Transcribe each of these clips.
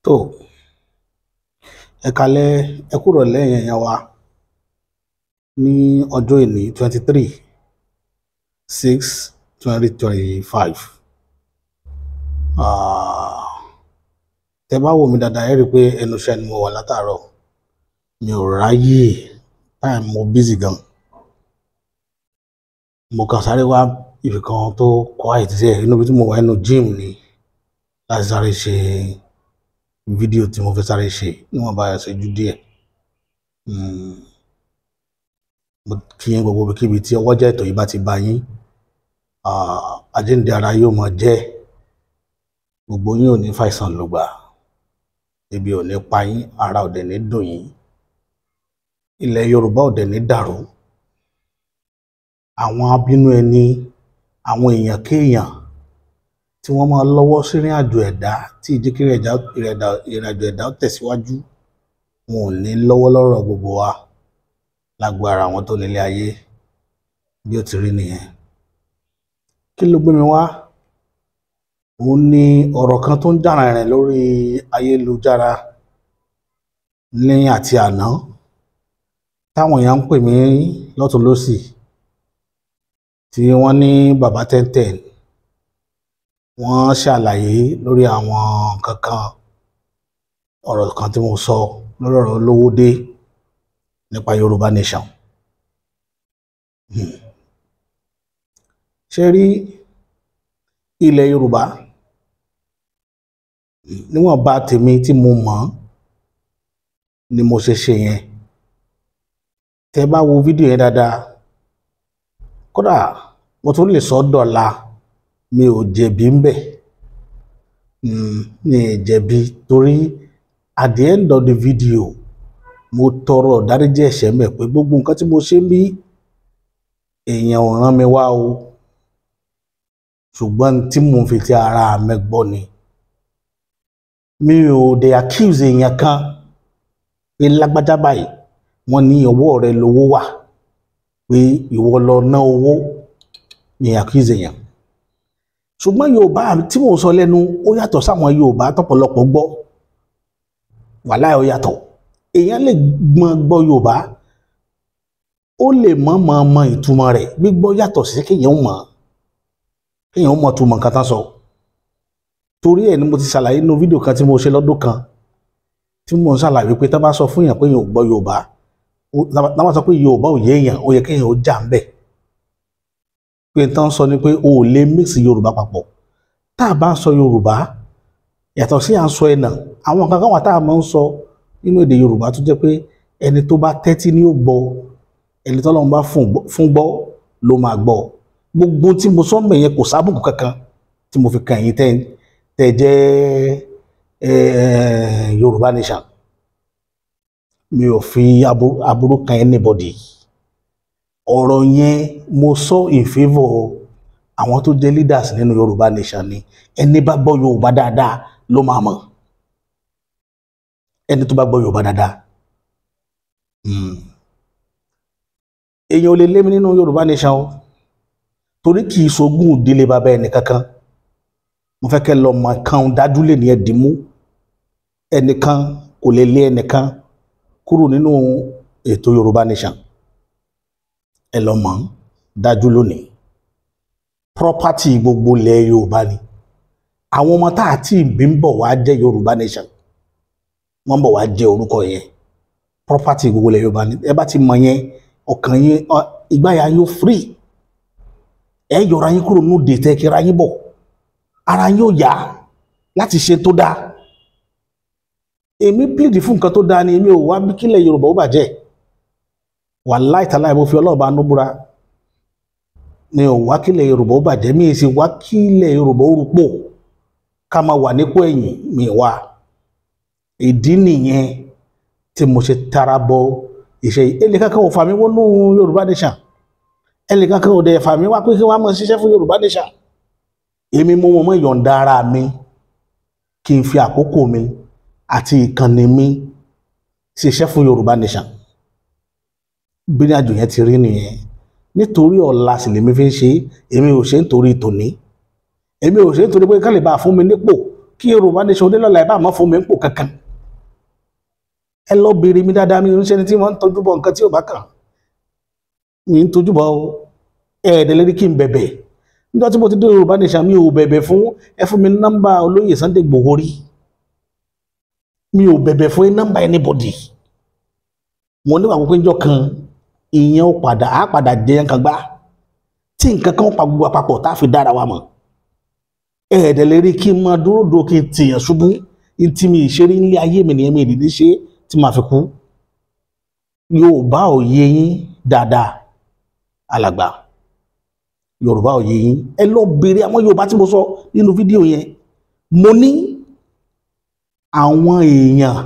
tó ẹ kalẹ̀ ẹ kúrò lẹ́yìn ẹ̀yàn wa ní ọjọ́ ìní 23/6/2025. Tẹ bá wò mí dáadáa ẹ rí i pé ẹnu iṣẹ́ ni mo wà látàárọ̀, mi ò ráyè time, mo busy gan. Mo kàn sáré wá ibì kan tó quiet díẹ̀ inú ibi tí mo wà nínú gym ni láti sáré ṣe fídíò tí mo fẹ́ sáré ṣe níwọ̀n bá ṣẹ́jú díẹ̀. Mo kí yín gbogbo ibikíbi tí ọwọ́ jẹ́ ètò yìí bá ti bá yín, àjíǹde ara yóò máa jẹ́, gbogbo yín ò ní fàìsàn lògbà, ebi ò ní pa yín, ara ò dẹ̀ ní dùn yín, ilẹ̀ Yorùbá ò dẹ̀ ní dàrú. Àwọn abínú ẹni, àwọn èèyàn kéèyàn tí wọ́n máa lọ́wọ́ sí ìrìn àjò ẹ̀dá tí ìdíkì ìrìn àjò ẹ̀dá ó tẹ̀síwájú, wọn ò ní lọ́wọ́ lọ́rọ̀ gbogbo wa lágbára àwọn tó nílé ayé. Bí ó ti rí nìyẹn. Kí ló gbé mi wá? Òun ni ọ̀rọ̀ kan tó ń jà rìnrìn lórí ayélujára ní àti àná, táwọn èèyàn ń pè mí lọ́tùn lósì, tí wọ́n ní bàbá 1010 wọ́n ṣàlàyé lórí àwọn kankan ọ̀rọ̀ kan tí mo sọ lórí ọ̀rọ̀ Olówódé nípa Yorùbá Nation. Ṣé rí ilẹ̀ Yorùbá, níwọ̀n bá tèmi tí mo mọ̀ ni mo ṣe ṣe yẹn. Tẹ bá wo fídíò yẹn dáadáa, kódà mo tún lè sọ dọ̀la, mi ò jẹ̀bi ń bẹ̀. Mi ò jẹ̀bi torí at the end of the video mo tọrọ ìdáríjì ẹ̀ṣẹ̀ mẹ́ pé gbogbo nǹkan tí mo ṣe bí èèyàn ò rán mi wá o, ṣùgbọ́n tí mo fi ti ara mi gbọ́ ni. Mi ò dé accuse èèyàn kan pé lágbájá báyìí wọ́n ní ọwọ́ rẹ lówó wà, pé ìwọ lọ ná owó, mi accuse èèyàn. Ṣùgbọ́n Yorùbá tí mò ń sọ lẹ́nu ó yàtọ̀ sáwọn Yorùbá tọ́pọ̀lọpọ̀ gbọ́. Wàláhì ó yàtọ̀. Èèyàn lè gbọ́ Yorùbá, ó lè mọ̀ ìtumọ̀ rẹ̀. Gbígbọ́ yàtọ̀ sí kéèyàn mọ̀ ìtumọ̀ nǹkan tán sọ. Torí ẹ̀ ni mo ti ṣàlàyé nínú fídíò kan tí mo ṣe lọ́dún kan, tí mo ń ṣàlàyé pé tá bá sọ fún èèyàn pé èèyàn ò gbọ́ Yorùbá, tá bá sọ pé Yorùbá ò yé èèyàn, ó yẹ kéèyàn ó jà ń bẹ̀. Pé tán sọ ni pé o ò lè mix Yorùbá papọ̀. Tá a bá ń sọ Yorùbá yàtọ̀ sí à ń sọ ẹ̀nà, àwọn nǹkan kan wà tá a máa ń sọ nínú èdè Yorùbá tó jẹ́ pé ẹni tó bá tẹ́tí ni ó gbọ́, ẹni tó Ọlọ́run bá fún gbọ́ ló máa gbọ́. Gbogbo tí mo sọ mẹ́yẹn kò sábùkù kankan tí mo fi kàn yín tẹ́ jẹ́ Yorùbá Nation. Mi ò fi aburú kan anybody. Ọ̀rọ̀ yẹn mo sọ in favour àwọn tó jẹ́ leaders nínú Yorùbá Nation ni. Ẹni bá gbọ́ Yorùbá dáadáa ló máa mọ̀. Ẹni tó bá gbọ́ Yorùbá dáadáa. Èèyàn ò lè lé mi nínú Yorùbá Nation o, torí kì í ṣogún ìdílé bàbá ẹni kankan. Mo fẹ́ kẹ́ lọ mọ̀ kan dájúlé ní ẹ̀dínmú. Ẹnìkan kò lè lé ẹnìkan kúrò nínú ètò Yorùbá Nation. Ẹ lọ mọ̀ dájú lónìí. Property gbogbo ilẹ̀ Yorùbá ni. Àwọn ọmọ tá àti ìbí ń bọ̀ wá jẹ́ Yorùbá Nation, wọ́n bọ̀ wá jẹ́ orúkọ yẹn. Property gbogbo ilẹ̀ Yorùbá ni. Ẹ bá ti mọ̀ yẹn, ọkàn yín, ìgbáyà yóò free. Ẹ yọra yín kúrò nínú dètè kíra yín bọ̀. Ara yín ò yá láti ṣe tó dáa. Èmi plead fún nǹkan tó dáa ni, èmi ò wá bí kílẹ̀ Yorùbá ó bàjẹ́. Wàláhì tàláhì mo fi Ọlọ́run bá nú búra. Mi ò wá kílẹ̀ Yorùbá ó bàjẹ́, mi ì sì wá kílẹ̀ Yorùbá ó rúpò ká máa wà nípò ẹ̀yìn, mi wá. Ìdí nìyẹn tí mo ṣe tara bọ ìṣe yìí. Ẹnì kankan ò fà mí wọnú Yorùbá Nation. Ẹnì kankan ò dẹ̀ fà mí wá pé kí wọ́n máa ṣiṣẹ́ fún Yorùbá Nation. Èmi mo mọ̀ ìyọ̀ǹda ara mi kí n fi àkókò mi àti ìkànnì mi ṣiṣẹ́ fún Yorùbá Nation. Bí ní àjò yẹn ti rí nìyẹn. Nítorí ọ̀la sì lèmi fi ń ṣe, èmi ò ṣe nítorí tòní. Èmi ò ṣe nítorí pé ká lè bá fún mi nípò kí Yorùbá nation dé lọ́la ẹ bá má fún mi ń pò kankan ẹ lọ béèrè mi dáadáa mi ń ṣe ni tí wọ́n ń tọ́jú bọ̀ nǹkan tí ò bá kàn mi ń tọ́jú bọ̀ ẹ̀ẹ́dẹ̀lẹ́rí kí n bẹ̀bẹ̀ nígbà tí mo ti dé Yorùbá nation mi ò bẹ̀bẹ̀ fún ẹ fún mi nọ́mbà olóyè Sunday Igboho rí mi ò bẹ̀bẹ̀ fún nọ́mbà anybody mo nígbà pé njọ́ kan ìyẹn á padà jẹyàn kan gbá tí nǹkan kan pa gbogbo àpapọ̀ tá a fi dára wa mọ̀ ẹ̀ẹ́dẹ̀lẹ́rí kí n máa dúró kí n tìyàn ṣubú tí mi ìṣeré nílé ayé mi nìyẹn mi ìdílé ṣe tí màá fi kú Yorùbá ò yé yín dáadáa alàgbà Yorùbá ò yé yín ẹ lọ béèrè àwọn Yorùbá tí mo sọ nínú fídíò yẹn mo ní àwọn èèyàn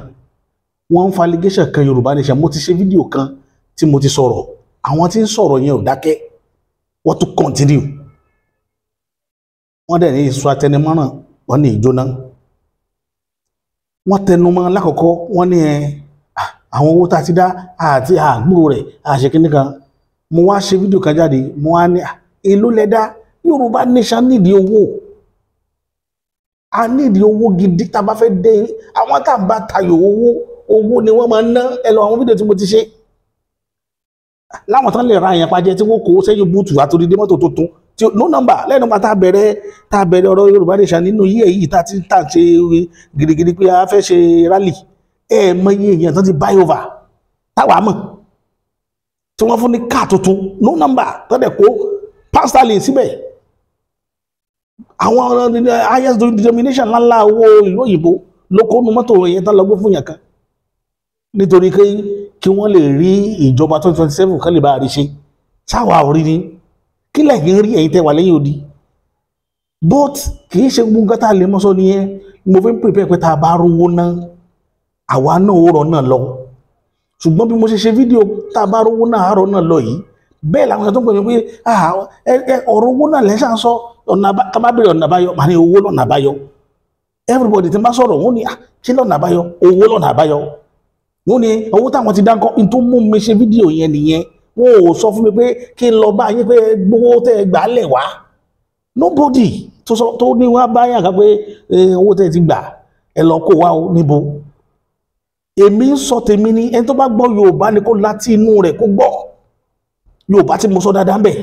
wọ́n ń fa allegation kan Yorùbá nation mo ti ṣe fídíò kan tí mo ti sọ̀rọ̀ àwọn tí ń sọ̀rọ̀ yẹn ò dákẹ́ wọ́n tún continue wọ́n dẹ̀ ní ìsọ àtẹnumọ́ràn wọ́n ní ìjóná wọ́n tẹnumọ́ lákọ̀ọ́kọ́ wọ́n ní àwọn owó tá a ti dá àti àgbúrò rẹ̀ àṣekínní kan mo wá ṣe fídíò kan jáde mo wá ní èló lẹ́dá Yorùbá nation nídìí owó a nídìí owó gidi tá a bá fẹ́ dé àwọn tá a bá tayò owó ni wọ́n máa ń ná ẹ lọ àwọn fídíò tí mo ti ṣe láwọn tán lè ra àyàn pàjẹ́ tí wọ́n kó sẹ́yìn búùtù àtòrí dé mọ́tò tuntun tí no number lẹ́nu pa tá a bẹ̀rẹ̀ ọ̀rọ̀ Yorùbá nation nínú yìí tá a ti tà ṣe gidigidi pé a fẹ́ ṣe rally mọ iye èèyàn tán ti buy over táwa mọ̀ tí wọ́n fún ní káà tuntun no number tọ́dẹ̀ kó pásítálì síbẹ̀ àwọn highest denomination ńláńlá owó ìlú òyìnbó ló kó nu mọ́tò yẹn tán lọ gbé fún yàn kan nítorí kí wọ́n lè rí ìjọba 2027 kan lè bá rí ṣe sáwà orí ni kí lẹ́yìn rí ẹ̀yin tẹ́ wà lẹ́yìn odi but kì í ṣe gbogbo nǹkan tá a lè mọ́sọ́ nìyẹn mo fi ń prepare pé tá a bá rówó náà àwa náà ó rọ̀ náà lọ ṣùgbọ́n bí mo ṣe ṣe fídíò tá a bá rówó náà àárọ̀ náà lọ yìí bẹ́ẹ̀ làwọn èèyàn tó ń pè mí pé ọ̀rọ̀ owó náà lẹ́sà ń sọ ká má bèrè ọ̀nà àbáyọ màá ní owó lọ́nà àbáyọ everybody tí n bá sọ̀rọ̀ wọ́n ní kí lọ́nà àbáyọ owó lọ́nà àbáyọ wọ́n ní owó táwọn ti dáńkọ́ ní tó mú mi ṣe fídíò yẹn nìyẹn wọ́n ò sọ fún mi pé kí n lọ bá yín pé gbowó tẹ́ ẹ gbà lẹ̀ wá nobody tó ní wọ́n bá yàn ká pé owó tẹ́ ẹ ti gbà ẹ lọ kó wá o níbo èmi ń sọ tèmi ní ẹni tó bá gbọ́ Yorùbá ni kó láti inú rẹ̀ kó gbọ́ Yorùbá tí mo sọ dáadáa ń bẹ̀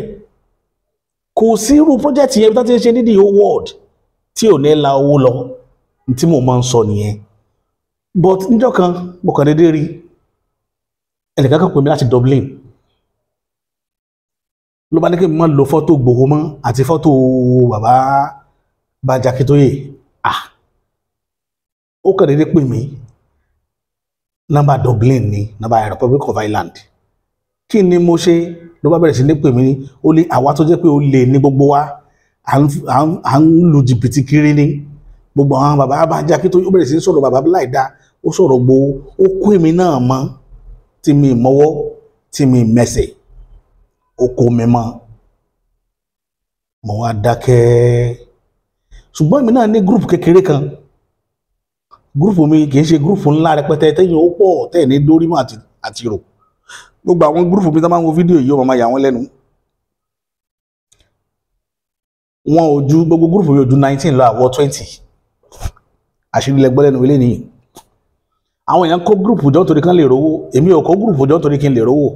kò sí irú project yẹn tó ti ń ṣe ní the whole world tí ò ní la owó lọ tí mo máa ń sọ nìyẹn but níjọ́ kan mo kàn déédéé rí ẹnìkan kan pè mí láti Dublin ló bá ní kí n máa lo fọ́tò Ìgbòho mọ́ àti fọ́tò bàbá Banji Akíntóyè ó kàn déédéé pè mí nọ́mbà Dublin ni nọ́mbà Republic of Ireland kí ni mo ṣe ló bá bẹ̀rẹ̀ sí ní pè mí ó lé àwa tó jẹ́ pé ó lè ní gbogbo wa à ń lu jìbìtì kiri ní gbogbo àwọn bàbá Banji Akíntóyè ó bẹ̀rẹ̀ sí ní sọ̀rọ̀ bàbá láìda ó sọ̀rọ̀ Ìgbòho ó kó èmi náà mọ́ tí mi mọ́wọ́ tí mi mẹsẹ̀ ó kó mi mọ́ mo wá dákẹ́ ṣùgbọ́n èmi náà ní gúrùpù kékeré kan gúrùpù mi kì í ṣe gúrùpù ńlá rẹpẹtẹ tẹ́yìn ó pọ̀ tẹ́ ní dórí mọ́ àti rò gbogbo àwọn gúrùpù mi tó máa ń wo fídíò yìí ó máa yà wọ́n lẹ́nu wọn ò ju gbogbo gúrùpù mi ò ju 19 lọ àwọ̀ 20 àṣírí lẹgbọ́ lẹ́nu ilé nìyí àwọn èèyàn kó gúrùpù jọ torí kan lè rówó èmi ò kó gúrùpù jọ torí kí n lè rówó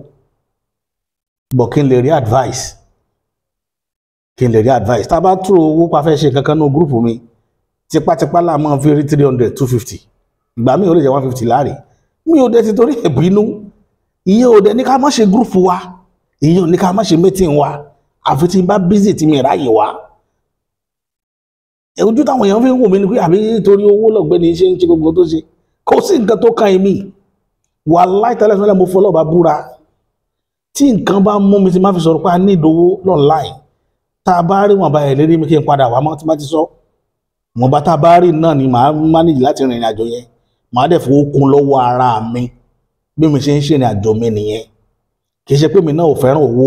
bọ̀ kí n lè rí advice tá a bá tú owó pa fẹ́ ṣe kankan ní gúrùpù mi tipátipá là máa fi rí 300 250 ìgbà míì ó lè jẹ́ 150 láàrin mi ò dẹ̀ ti torí ẹ̀bínú ìyẹn ò dẹ̀ ní ká má ṣe gúrùpù wa ìyẹn ò ní ká má ṣe meeting wa àfi tí n bá busy tí mi ráyè wá ojú táwọn èèyàn fi ń wò mí ni pé àbí torí owó lọ́gbẹ́ni ṣe ń ṣe gbogbo tó ṣe kò sí nǹkan tó kan èmi wàláhì tẹ́lẹ̀ sọ́lẹ̀ mo fọlọ́ bá búra tí nǹkan bá mú mi ti má fi sọ̀rọ̀ pé a ní ìdówó online tá a bá rí wọn bá ẹ̀ lérí mi kí n padà wá mọ́ tí má ti sọ wọn bá tá a bá rí náà ni màá manage láti rìnrìn àjò yẹn màá dẹ̀ fowó kún lọ́wọ́ ara mi bí mi ṣe ń ṣe ìrìn àjò mi nìyẹn kì í ṣe pé mi náà ò fẹ́ràn owó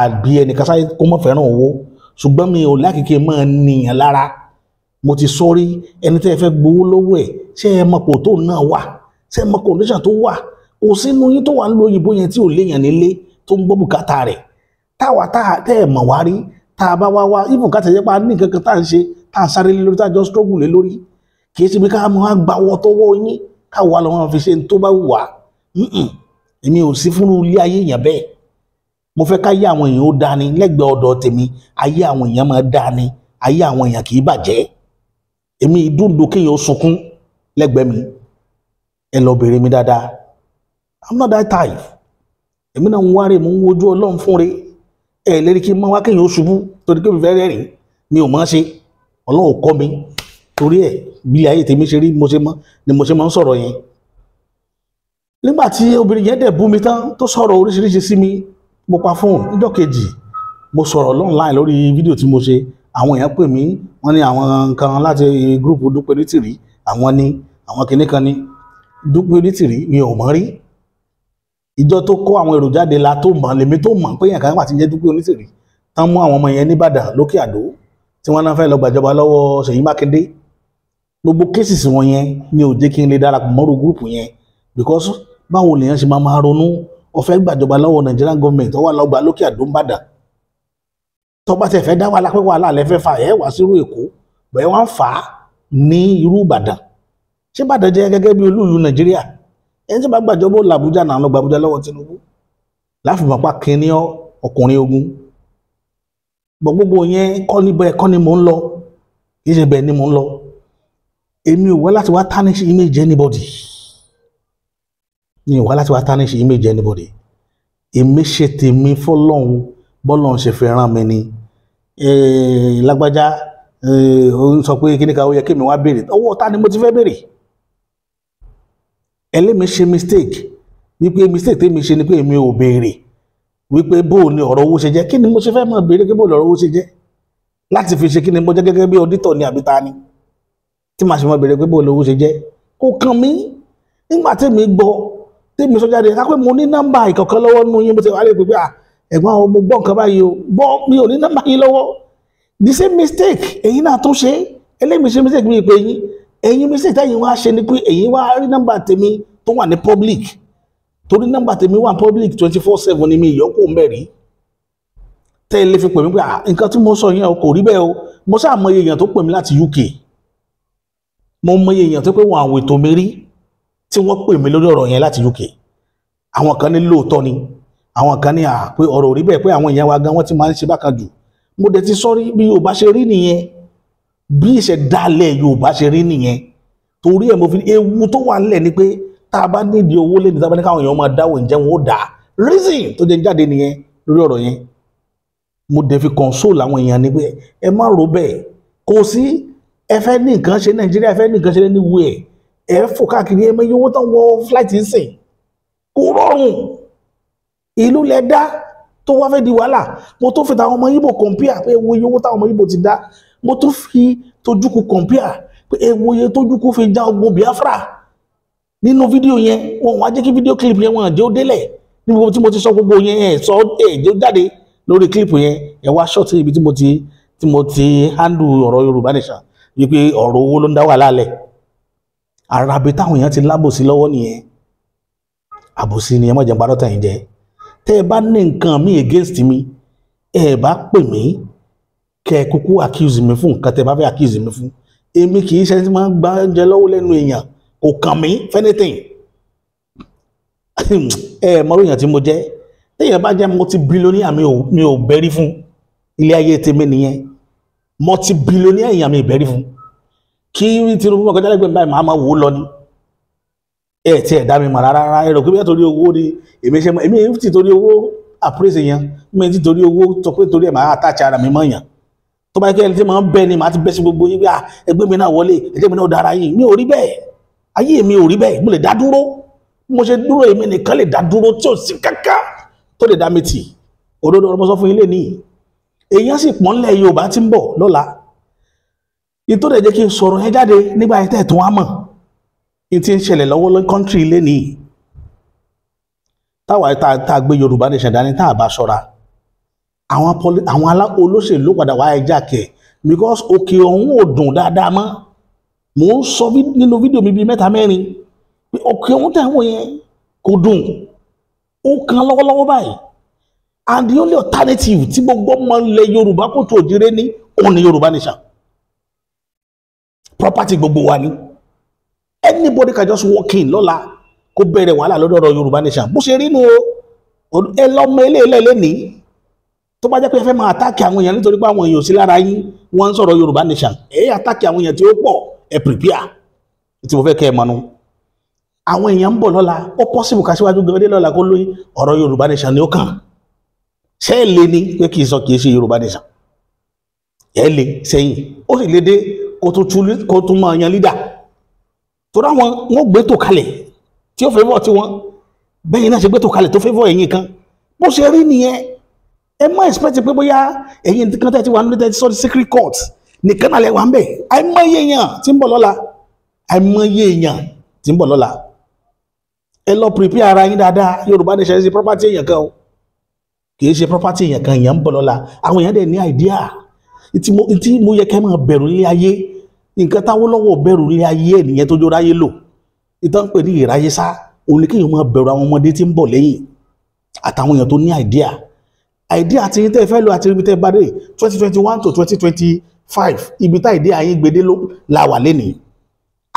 àbí ẹnìkan sáyé kó mọ̀ fẹ́ràn owó ṣùgbọ́n mi ò lákìkí máa nìyàn lára mo ti sọrí ẹni tẹ́ ẹ fẹ́ gbowó lọ́wọ́ ẹ̀ ṣé ẹ mọ̀ pò tó náà wà ṣé ẹ mọ̀ condition tó wà ò sínú yín tó wà ń lo òyìnbó yẹn tí ò léèyàn nílé tó ń gbọ́ bùkátà rẹ̀ táwa tẹ́ ẹ mọ̀ wá rí tá a bá wá even ká tẹ̀yẹ́ pa ní nǹkan kan tá à ń ṣe tá à ń sáré lé lórí tá a jọ struggle lé lórí kì í ṣe bí ká máa gba ọwọ́ tọwọ́ yín káwa lọ́wọ́ fi ṣe tó bá wù wá èmi ò sí fún ilé ayé èèyàn bẹ́ẹ̀ mo fẹ́ ká ayé àwọn èèyàn ó dáa ni lẹ́gbẹ̀ẹ́ ọ̀dọ̀ tèmi ayé àwọn èèyàn máa dáa ni ayé àwọn èèyàn kì í bàjẹ́ èmi ìdúndò kéèyàn ó sunkún lẹ́gbẹ̀ẹ́ mi ẹ lọ bèrè mi dáadáa I'm not that type èmi náà ń wárè mo ń wojú Ọlọ́run fún re ẹ lérí kí n máa wá kéèyàn ó ṣubú torí pé mi fẹ́ rẹ́rìn mi ò máa ṣe Ọlọ́run kọ́ mi torí ẹ̀ bí ayé tèmi ṣe rí ni mo ṣe máa ń sọ̀rọ̀ yẹn nígbà tí obìnrin yẹn dẹ̀ bú mi tán tó sọ̀rọ̀ oríṣiríṣi sí mi mo pa fóònù níjọ́ kejì mo sọ̀rọ̀ online lórí fídíò tí mo ṣe àwọn èèyàn pè mí wọ́n ní àwọn nǹkan láti gúrùpù Dúpẹ́ Onítìrí àwọn kinní kan ní Dúpẹ́ Onítìrí mi ò mọ̀ rí ìjọ tó kó àwọn èrò jáde la tó mọ̀ lèmi tó mọ̀ pé èèyàn kan wà tí ń jẹ́ Dúpẹ́ Onítìrí tán mú àwọn ọmọ yẹn ní Ìbàdàn lókè Àdó tí wọ́n náà fẹ́ lọ gbàjọba lọ́wọ́ Ṣèyí Mákindé gbogbo cases wọn yẹn ni ò jẹ́ kí n lè darapọ̀ mọ́rú gúrùpù yẹn because báwo lèèyàn ṣe máa ronú ó fẹ́ gbàjọba lọ́wọ́ Nigerian government ó wà lọ́gbà lókè Àdó Ìbàdàn tó bá tẹ̀ fẹ́ dá wàhálà pé wàhálà lẹ́fẹ́ fà ẹ̀ wá sírú Èkó bẹ́ẹ̀ wọ́n fà á ní irú Ìbàdàn ṣé Ìbàdàn jẹ́ gẹ́gẹ́ bí olú ìlú Nàìjíríà ẹni tí bá gbàjọba ó làbújá náà lọ gbàbújá lọ́wọ́ Tinubu láfìmọ̀ pa kínní ọkùnrin ogun bọ̀ gbogbo yẹn kọ́ ni mò ń lọ kì í ṣe bẹ́ẹ̀ ni mò ń lọ èmi ò wá láti wá tarnish image anybody mi ò wá láti wá tarnish image anybody èmi ṣe tèmi fọ́lọ́run bọ́lọ́run ṣe fẹ́ rán mi ni lágbájá ó ń sọ pé kíní ká ó yẹ kí mi wá béèrè ọwọ́ ta ni mo ti fẹ́ béèrè ẹlẹ́mi ṣe mistake wípé mistake tèmi ṣe ni pé èmi ò béèrè wípé bó ni ọ̀rọ̀ owó ṣe jẹ́ kí ni mo ṣe fẹ́ mọ̀ béèrè pé bó ni ọ̀rọ̀ owó ṣe jẹ́ láti fi ṣe kí ni mo jẹ́ gẹ́gẹ́ bí auditor ni àbí ta ni tí màá ṣe mọ̀ béèrè pé bó ni owó ṣe jẹ́ kó kàn mí nígbà tèmi gbọ́ tèmi sọ jáde ká pé mo ní nọ́mbà ìkọ̀kan lọ́wọ́ nínú yín mo ti wà lè pè pé ẹ̀gbọ́n àwọn ọmọ gbọ́ nǹkan báyìí o gbọ́ mi ò ní nọ́mbà yín lọ́wọ́ the same mistake ẹ̀yin náà tún ṣe ẹlẹ́mi ṣe mistake mi pé ẹ̀yin mistake tẹ́yin wá ṣe ni pé ẹ̀yin wá rí nọ́mbà tèmi tó wà ní public torí nọ́mbà tèmi wà public 24/7 ni mi ìyọ́kù mẹ́rin tẹ́ ẹ lè fi pè mí pé nǹkan tí mo sọ yẹn kò rí bẹ́ẹ̀ o mo sáà mọ èèyàn tó pè mí láti UK mo mọ èèyàn tó pé wọn àwọn ètò mi rí tí wọ́n pè mí lórí ọ̀rọ̀ yẹn láti UK àwọn kan ní lóòótọ́ ni àwọn kan ní pé ọ̀rọ̀ ò rí bẹ́ẹ̀ pé àwọn èèyàn wa gan wọ́n ti máa ń ṣe bákan jù mo dẹ̀ ti sọ́rí bí Yorùbá ṣe rí nìyẹn bí ìṣẹ̀dálẹ̀ Yorùbá ṣe rí nìyẹn torí ẹ̀ mo fi ewu tó wà nílẹ̀ ni pé tá a bá nídìí owó lé ní tá a bá ní káwọn èèyàn máa dáwọ́ ǹjẹ́ wọn ó dà á reason tó jẹ́ jáde nìyẹn lórí ọ̀rọ̀ yẹn mo dẹ̀ fi console àwọn èèyàn ni pé ẹ má rò bẹ́ẹ̀ kò sí ẹ fẹ́ ní nǹkan ṣe Nàìjíríà ẹ fẹ́ ní nǹkan ṣe ní wúẹ̀ ẹ fò káàkiri ẹ mẹ́yẹ owó tán wọ flight ń sìn kò rọrùn ìlú lẹ dá tó wá fẹ́ di wàhálà mo tó fi tàwọn ọmọ Ìgbò compare pé ewu iye owó táwọn ọmọ Ìgbò ti dá mo tó fi tójúkù compare pé ewu iye tójúkù fi já ogun Biafra nínú fídíò yẹn wọn wá jẹ́ kí fídíò clip yẹn wọn jẹ́ ó délẹ̀ níbi tí mo ti sọ gbogbo yẹn sọ jẹ́ ó jáde lórí clip yẹn ẹ wá short ibi tí mo ti handle ọ̀rọ̀ Yorùbá Nation wípé ọ̀rọ̀ owó ló ń dá wàhálà lẹ̀ arabi táwọn èèyàn ti lábòsí lọ́wọ́ nìyẹn àbòsí ni ẹ má jẹ́ parọ́ tàn yín jẹ́ tẹ́ ẹ bá ní nǹkan mi against mi ẹ bá pè mí kẹ́ ẹ kúkú accuse mi fún nǹkan tẹ́ ẹ bá fẹ́ accuse mi fún èmi kì í ṣe ẹni tí máa ń gba oúnjẹ lọ́wọ́ lẹ́nu èèyàn kò kàn mí fẹ́nìtìn ẹ mọ̀rọ̀ èèyàn tí mo jẹ́ téèyàn bá jẹ́ multi-billionaire mi ò bẹ́rí fún ilé ayé tèmi nìyẹn multi-billionaire èèyàn mi ì bẹ́rí fún kí Tinubu ọkọ̀ jálẹ̀gbẹ̀ báyìí máa wò ó lọ ní ẹ̀ tí ẹ̀ dá mi mọ̀ rárá ẹ̀rọ pé bí torí owó ni èmi ti torí owó àpúrẹ́sì yẹn mi ti torí owó tó pé torí ẹ̀ máa àtàchà ara mi mọ́ yàn tó bá kẹ́ ẹni tí máa ń bẹ́ ni màá ti bẹ́ sí gbogbo yín pé ẹgbẹ́ mi náà wọlé ẹgbẹ́ mi náà dára yìí mi ò rí bẹ́ẹ̀ ayé mi ò rí bẹ́ẹ̀ mo lè dá dúró mo ṣe dúró èmi nìkan lè dá dúró tí ò sí kankan tó lè dá mi tì òdodo ọmọ sọ fún ilé ní èèyàn sì pọ́nlẹ̀ Yorùbá tí ń bọ̀ lọ́la ìtòdè jẹ́ kí n sọ̀rọ̀ yẹn jáde nígbà yẹn tẹ̀ tó wá mọ̀ ní ti ń ṣẹlẹ̀ lọ́wọ́ lọ́ kọ́ńtírì ilé nìyí táwa tá a gbé Yorùbá Nation dání tá a bá ṣọ́ra àwọn olóṣèlú padà wá ẹja kẹ̀ because òkè ọ̀hún ò dùn dáadáa mọ́ mò ń sọ nínú fídíò mi bíi 3-4 pé òkè ọ̀hún tẹ̀wọ̀n yẹn kò dùn ó kan lọ́wọ́lọ́wọ́ báyìí and the only alternative tí gbogbo ọmọ ilẹ̀ Yorùbá kò tó òjìrè ní òun ni Yorùbá Nation property gbogbo wa ni. Anybody can just walk in lọ́la kó bẹ̀rẹ̀ wàhálà lọ́dọ̀ ọ̀rọ̀ Yorùbá nation bó ṣe rí nu o ẹ lọ́mọ eléyìí lẹ́ni tó bá jẹ́ pé ẹ fẹ́ máa àtàkì àwọn èèyàn nítorí pé àwọn èèyàn ò sí lára yín wọ́n ń sọ̀rọ̀ Yorùbá nation àtàkì àwọn èèyàn tí ó pọ̀ ẹ prepare tí mo fẹ́ kẹ́ ẹ mọ̀ nu àwọn èèyàn ń bọ̀ lọ́la ó possible ká síwájú gbẹ́dẹ́ lọ́la kó lóyún ọ̀rọ̀ Yorùbá nation ni ó kàn ṣé ẹ lè ní pé kì í sọ kì í ṣe Yorùbá nation ẹ lè sẹ́yìn ó sì lè dé kó tún máa yan leader torí àwọn wọn gbé tó kalẹ̀ tí ó favour tí wọn bẹ́yìn náà ṣe gbé tó kalẹ̀ tó favour ẹ̀yìn kan bó ṣe rí nìyẹn ẹ má expect pé bóyá ẹ̀yìn kan tẹ́ ti wà nílé tẹ́ ti sọ di secret court nìkan náà lẹ wà ń bẹ̀ àìmọye èèyàn tí ń bọ̀ lọ́la àìmọye èèyàn tí ń bọ̀ lọ́la ẹ lọ prepare ara yín dáadáa Yorùbá nation ṣe property èèyàn kan o kì í ṣe property èèyàn kan èèyàn ń bọ̀ lọ́la àwọn èèyàn dẹ̀ ní idea tí mo yẹ kẹ́ máa bẹ̀rù ní ayé nǹkan táwọn lọ́wọ́ bẹ̀rù ní ayé ènìyàn tó jọra ayé lò ìtàn pè ní ìráyé sá òun ni kéèyàn máa bẹ̀rù àwọn ọmọdé tí ń bọ̀ lẹ́yìn àtàwọn èèyàn tó ní idea àti yín tẹ́ fẹ́ lọ àti ibi tẹ́ bá dé 2021 to 2025 ibi tá idea yín gbedé ló la wà lẹ́nìí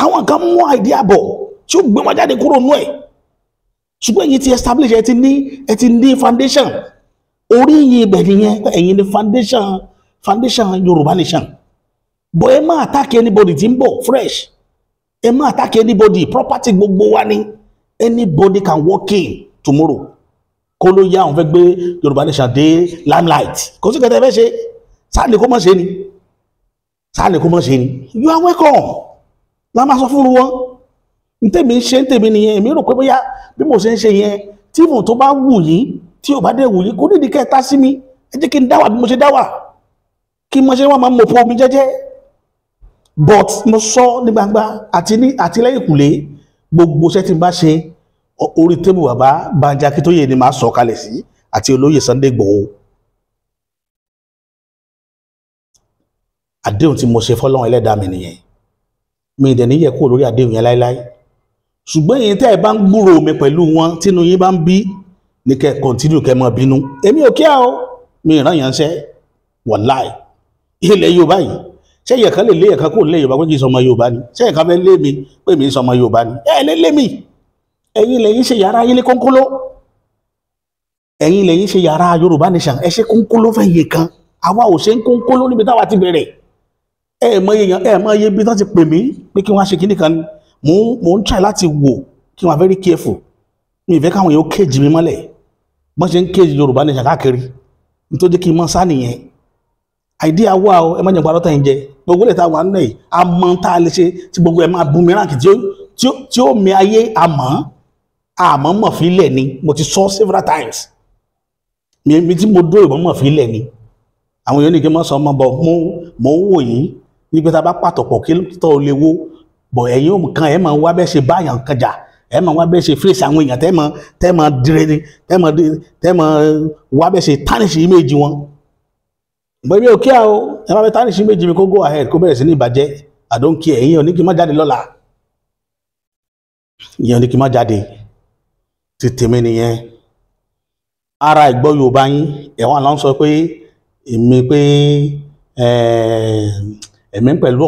àwọn kan mú idea bọ̀ tí ó gbé wọn jáde kúrò nú ẹ̀ ṣùgbọ́n èyí ti establish ẹ ti ní foundation orí yìí ibẹ̀ nìyẹn ẹ̀yin ní foundation Yorùbá nation but ẹ má attack anybody tí ń bọ̀ fresh ẹ má attack anybody property gbogbo wa ni anybody can walk in tomorrow kó ló yá àwọn fẹ́ gbé Yorùbá nation dé limelight kò sí kẹtẹ fẹ́ ṣe sáà ní kó mọ̀ ṣe ni you are welcome la máa sọ fún wọn ntẹ̀mí ń ṣe ntẹ̀mí nìyẹn èmi rò pé bóyá bí mo ṣe ń ṣe yẹn tí mo tó bá wù yín tí ò bá dé wù yín kó nídìí kẹta sí mi ẹ jẹ́ kí n dáwà bí mo ṣe dáwà kí mo ṣe wà máa mọ̀ fún omi jẹ́jẹ́ but mo sọ ní gbangba àti lẹ́yìn kùlé gbogbo iṣẹ́ tí n bá ṣe orí tébù bàbá Banji Akíntóyè ni màá sọ kalẹ̀ sí àti olóyè Sunday Igboho àdéhùn tí mo ṣe fọ́lọ́run ẹlẹ́dàá mi nìyẹn mi ìdẹ̀ níyẹ̀ kúrò lórí àdéhùn yẹn láíláí ṣùgbọ́n èyí tẹ́ ẹ bá ń gbúrò mi pẹ̀lú wọn tínú yín bá ń bí ní kẹ́ continue kẹ́ mọ́ bínú èmi ò kíá o mi ìran yẹn ń ṣẹ́ wàláì ilẹ̀ Yorùbá yìí ṣé ẹ̀yẹ̀ kan lè lé ẹ̀kan kó lé Yorùbá pé kí n sọmọ Yorùbá ni ṣé ẹ̀kan fẹ́ lé mi pé mi sọmọ Yorùbá ni ẹ̀ lé mi ẹ̀yin lẹ́yìn ṣe yàrá yín lé kónkóló ẹ̀yin lẹ́yìn ṣe yàrá Yorùbá nation ẹ ṣe kónkóló fẹ́ yẹ kan àwa ò ṣe ń kónkóló níbi táwa ti bẹ̀rẹ̀ ẹ mọ iye bí tán ti pè mí pé kí wọ́n ṣe kíní kan mo ń try láti wò kí wọ́n very careful mi ìfẹ́ káwọn yóò kéjì mi mọ́lẹ̀ bọ́n ṣe ń kéjì Yorùbá nation káàkiri nítorí kí n mọ́ sá nìyẹn idea wà o ẹ má jẹ́ parọ́ tẹ̀ ń jẹ gbogbo lè ta wà nínú ẹ̀ àmọ́ tá a lè ṣe tí gbogbo ẹ̀ máa bu mìíràn kì tí ó mi ayé àmọ́ mọ̀ fílẹ̀ ni mo ti sọ several times mi tí mo dó ìbọn mọ̀ fílẹ̀ ni àwọn èèyàn ní kí n mọ̀ sọ ọmọ bọ̀ mo ń wò yín nígbà tá a bá pàtọ̀pọ̀ kí tó lè wo bọ̀ ẹ̀yin kan ẹ̀ máa wá bẹ́ẹ̀ ṣe báyàn kan jà ẹ̀ máa wá bẹ́ẹ̀ ṣe fèsì àwọn èèyàn tẹ́ máa dire ni tẹ́ máa wá bẹ́ẹ̀ ṣe tánìṣì méjì wọn bọ̀ mi ò kí a o ẹ máa bẹ tánìṣì méjì mi kó go ahead kó bẹ̀rẹ̀ sí ní ìbàjẹ́ I don't care ẹ̀yin ò ní kí n má jáde lọ́la ìyẹn ò ní kí n má jáde ti tèmi nìyẹn ara ìgbọ́ Yorùbá yín ẹ̀wọ̀n àlọ́ sọ pé èmi pé èmi ń pẹ̀lú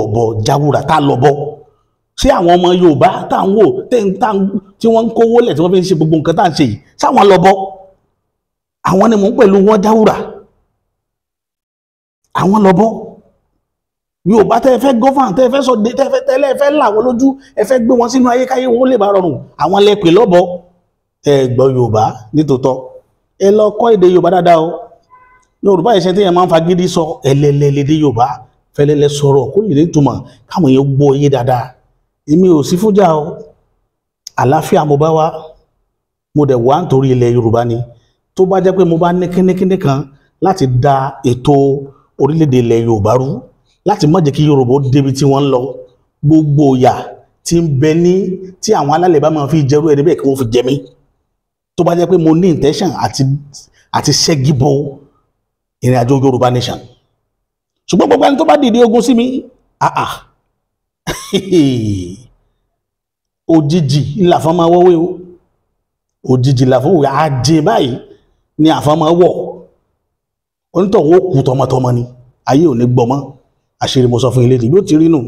ọ̀bọ jáwúrà tá lọ́bọ ṣé àwọn ọmọ Yorùbá tá ń wò tí wọ́n ń kówó lẹ̀ tí wọ́n fi ń ṣe gbogbo nǹkan tá ń ṣe yìí sáwọn lọ́bọ àwọn ni mò ń pẹ̀lú wọn jáwúrà àwọn lọ́bọ Yorùbá tẹ́ fẹ́ gọ́fàn tẹ́ fẹ́ sọ tẹ́lẹ̀ fẹ́ làwọn lójú ẹ fẹ́ gbé wọn sínú ayé káyé wọn lè bá rọrùn àwọn lẹ́pẹ̀ lọ́bọ ẹ gbọ́ Yorùbá nítòótọ́ ẹ lọ kọ́ èdè Yorùbá dáadáa o Yorùbá ìṣẹ́ tí yẹn máa ń fagídí sọ ẹlẹ́lẹ́lédè Yorùbá fẹ́lẹ́lẹ́ sọ̀rọ̀ kó lè túmọ̀ káwọn èèyàn gbọ́ yé dáadáa èmi ò sí fújà o àlàáfíà mo bá wá mo dẹ̀ wá nítorí ilẹ̀ Yorùbá ni tó bá jẹ́ pé mo bá ní kíníkíní kan láti da ètò orílẹ̀-èdè ilẹ̀ Yorùbá rú láti má jẹ́ kí Yorùbá débi tí wọ́n ń lọ gbogbo ìyà tí ń bẹ ní tí àwọn alálẹ̀ bá máa fi jẹ́rú ẹni bẹ́ẹ̀ kí wọ́n fi jẹ mí tó bá jẹ́ pé mo ní intention àti ṣẹ́gíbọ̀ ìrìn àjò Yorùbá nation ṣùgbọ́n gbogbo ẹni tó bá dìde ogun sí mi òjijì làfọ́n máa wọ́wé o òjijì làfọ́n wò àjẹ báyìí ni àfọ́n máa wọ̀ onítọ̀wọ́ kù tọmọtọmọ ni ayé ò ní gbọmọ àṣírí mo sọ fún ilé tí bí ó ti rí nù.